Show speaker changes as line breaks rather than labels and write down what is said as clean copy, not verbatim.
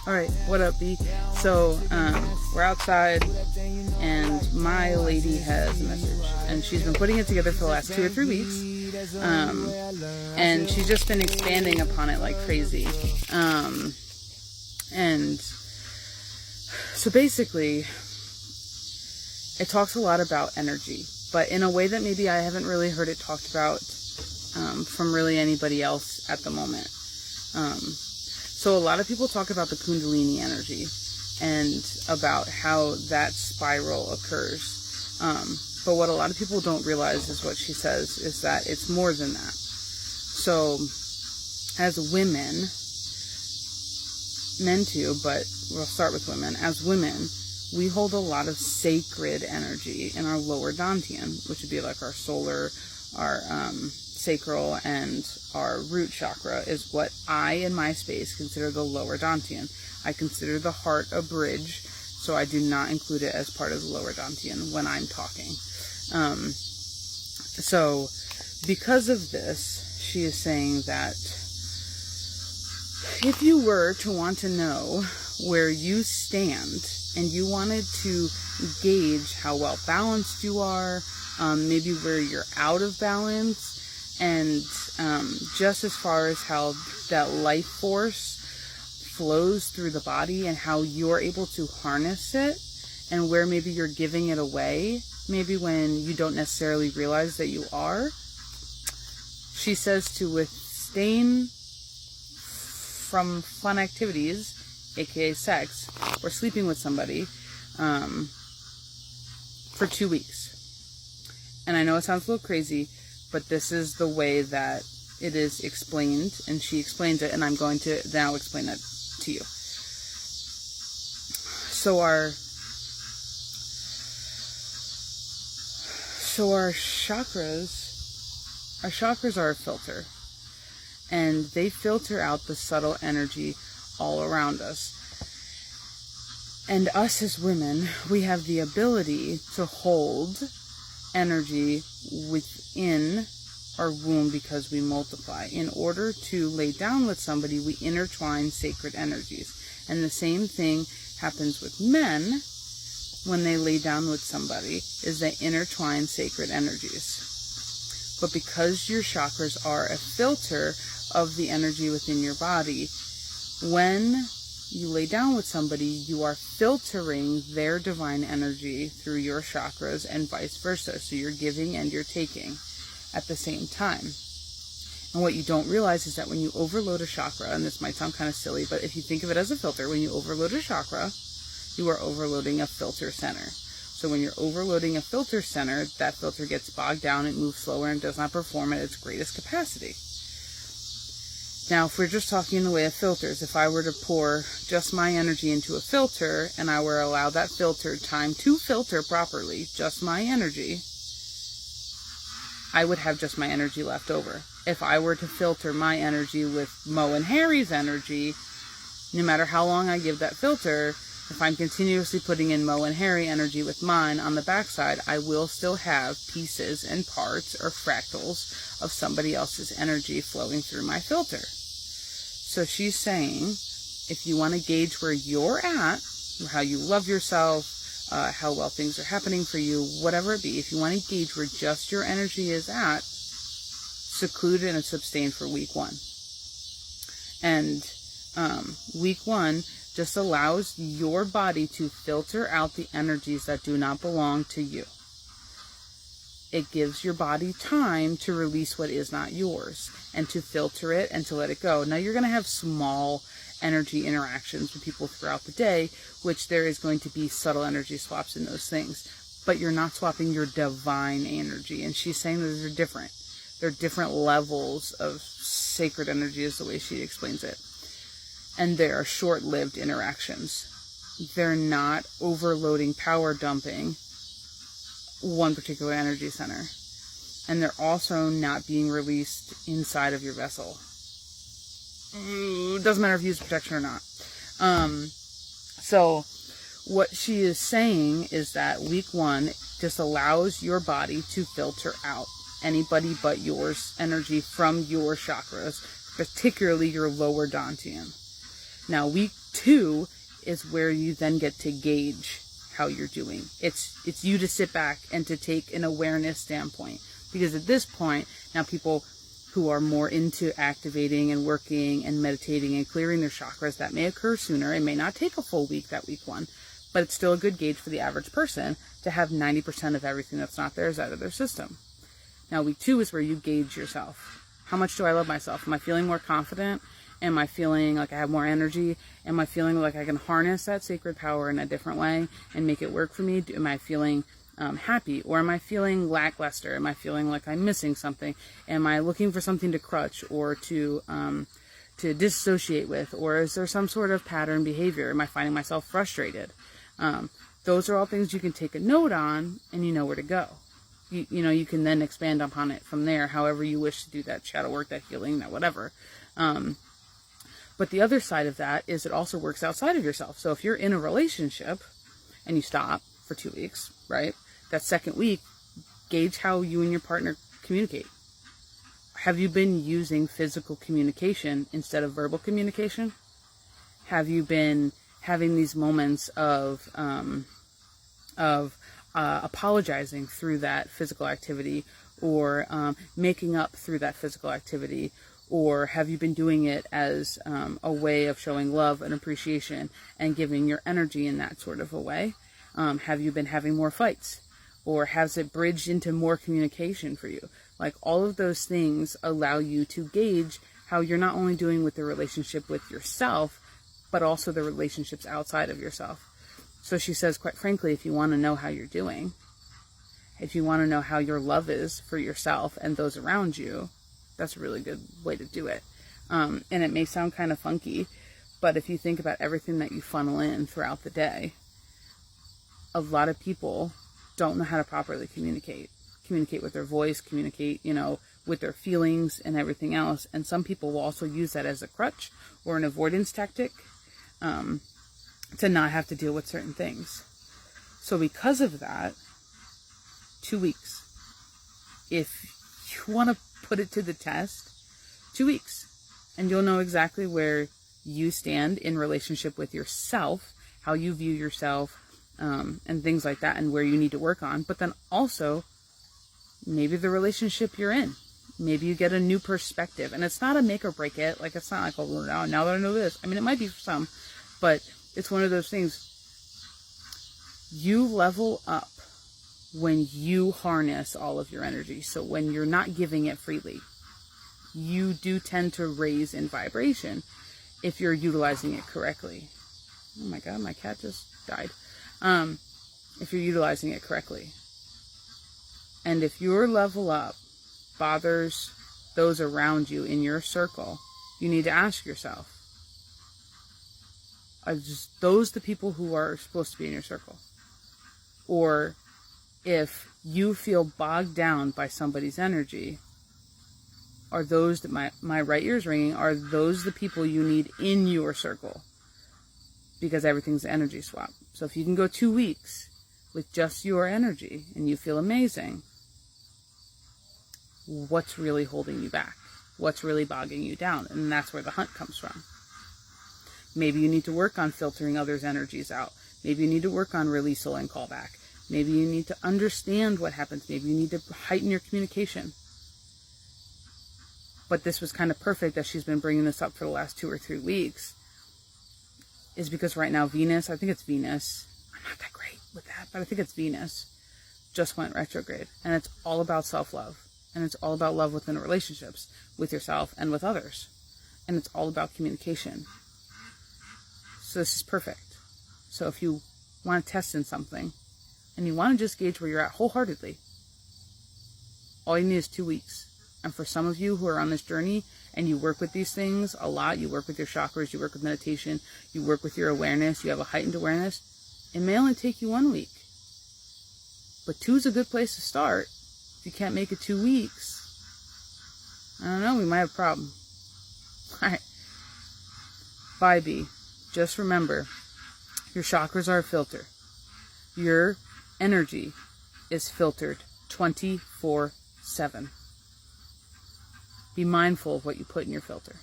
Alright, what up, B? So, we're outside, and my lady has a message, and she's been putting it together for the last 2 or 3 weeks, and she's just been expanding upon it like crazy, and so basically, it talks a lot about energy, but in a way that maybe I haven't really heard it talked about, from really anybody else at the moment. So a lot of people talk about the kundelini energy and about how that spiral occurs. But what a lot of people don't realize is what she says is that it's more than that. So as women, men too, but we'll start with women. As women, we hold a lot of sacred energy in our lower dantian, which would be like our solar, our sacral, and our root chakra is what I, in my space, consider the lower dantian. I consider the heart a bridge, so I do not include it as part of the lower dantian when I'm talking. So because of this, she is saying that if you were to want to know where you stand and you wanted to gauge how well balanced you are, maybe where you're out of balance, and just as far as how that life force flows through the body and how you're able to harness it, and where maybe you're giving it away, maybe when you don't necessarily realize that you are. She says to abstain from fun activities, aka sex, or sleeping with somebody, for 2 weeks. And I know it sounds a little crazy, but this is the way that it is explained, and she explains it, and I'm going to now explain it to you. So our chakras are a filter, and they filter out the subtle energy all around us. And us as women, we have the ability to hold energy within our womb because we multiply. In order to lay down with somebody, we intertwine sacred energies. And the same thing happens with men when they lay down with somebody, is they intertwine sacred energies. But because your chakras are a filter of the energy within your body, when you lay down with somebody, you are filtering their divine energy through your chakras and vice versa. So you're giving and you're taking at the same time. And what you don't realize is that when you overload a chakra, and this might sound kind of silly, but if you think of it as a filter, when you overload a chakra, you are overloading a filter center. So when you're overloading a filter center, that filter gets bogged down, it moves slower, and does not perform at its greatest capacity. Now, if we're just talking in the way of filters, if I were to pour just my energy into a filter, and I were to allow that filter time to filter properly, just my energy, I would have just my energy left over. If I were to filter my energy with Mo and Harry's energy, no matter how long I give that filter, if I'm continuously putting in Mo and Harry energy with mine on the backside, I will still have pieces and parts or fractals of somebody else's energy flowing through my filter. So she's saying, if you want to gauge where you're at, how you love yourself, how well things are happening for you, whatever it be, if you want to gauge where just your energy is at, seclude and abstain for week 1. And week 1 just allows your body to filter out the energies that do not belong to you. It gives your body time to release what is not yours, and to filter it and to let it go. Now, you're going to have small energy interactions with people throughout the day, which there is going to be subtle energy swaps in those things, but you're not swapping your divine energy. And she's saying that they're different. They're different levels of sacred energy, is the way she explains it. And they are short-lived interactions. They're not overloading, power dumping one particular energy center. And they're also not being released inside of your vessel. Doesn't matter if you use protection or not. So what she is saying is that week 1 just allows your body to filter out anybody but yours energy from your chakras, particularly your lower dantian. Now, week 2 is where you then get to gauge how you're doing. It's you to sit back and to take an awareness standpoint. Because at this point, now people who are more into activating and working and meditating and clearing their chakras, that may occur sooner. It may not take a full week, that week 1, but it's still a good gauge for the average person to have 90% of everything that's not theirs out of their system. Now, week 2 is where you gauge yourself. How much do I love myself? Am I feeling more confident? Am I feeling like I have more energy? Am I feeling like I can harness that sacred power in a different way and make it work for me? Am I feeling happy? Or am I feeling lackluster? Am I feeling like I'm missing something? Am I looking for something to crutch or to disassociate with? Or is there some sort of pattern behavior? Am I finding myself frustrated? Those are all things you can take a note on, and you know where to go. You can then expand upon it from there, however you wish to do that shadow work, that healing, that whatever. But the other side of that is it also works outside of yourself. So if you're in a relationship and you stop for 2 weeks, right? That second week, gauge how you and your partner communicate. Have you been using physical communication instead of verbal communication? Have you been having these moments of apologizing through that physical activity, or making up through that physical activity? Or have you been doing it as a way of showing love and appreciation and giving your energy in that sort of a way? Have you been having more fights? Or has it bridged into more communication for you? Like, all of those things allow you to gauge how you're not only doing with the relationship with yourself, but also the relationships outside of yourself. So she says, quite frankly, if you want to know how you're doing, if you want to know how your love is for yourself and those around you, that's a really good way to do it. And it may sound kind of funky, but if you think about everything that you funnel in throughout the day, a lot of people don't know how to properly communicate with their voice, communicate, with their feelings and everything else. And some people will also use that as a crutch or an avoidance tactic, to not have to deal with certain things. So because of that, 2 weeks. If you want to put it to the test, 2 weeks, and you'll know exactly where you stand in relationship with yourself, how you view yourself, and things like that, and where you need to work on. But then also, maybe the relationship you're in, maybe you get a new perspective, and it's not a make or break it. Like, it's not like, oh, now that I know this. I mean, it might be for some, but it's one of those things. You level up when you harness all of your energy. So when you're not giving it freely, you do tend to raise in vibration if you're utilizing it correctly. Oh my God, my cat just died. If you're utilizing it correctly. And if your level up bothers those around you in your circle, you need to ask yourself, are just those the people who are supposed to be in your circle? Or if you feel bogged down by somebody's energy, are those that my right ear's ringing, are those the people you need in your circle? Because everything's an energy swap. So if you can go 2 weeks with just your energy and you feel amazing, what's really holding you back? What's really bogging you down? And that's where the hunt comes from. Maybe you need to work on filtering others' energies out. Maybe you need to work on releasal and callback. Maybe you need to understand what happens. Maybe you need to heighten your communication. But this was kind of perfect that she's been bringing this up for the last 2 or 3 weeks, is because right now Venus, I think it's Venus, I'm not that great with that, but I think it's Venus, just went retrograde. And it's all about self-love. And it's all about love within relationships, with yourself and with others. And it's all about communication. So this is perfect. So if you want to test in something, and you want to just gauge where you're at wholeheartedly, all you need is 2 weeks. And for some of you who are on this journey and you work with these things a lot, you work with your chakras, you work with meditation, you work with your awareness, you have a heightened awareness, it may only take you 1 week. But 2 is a good place to start. If you can't make it 2 weeks, I don't know, we might have a problem. Alright. 5B. Just remember, your chakras are a filter. Your energy is filtered 24/7. Be mindful of what you put in your filter.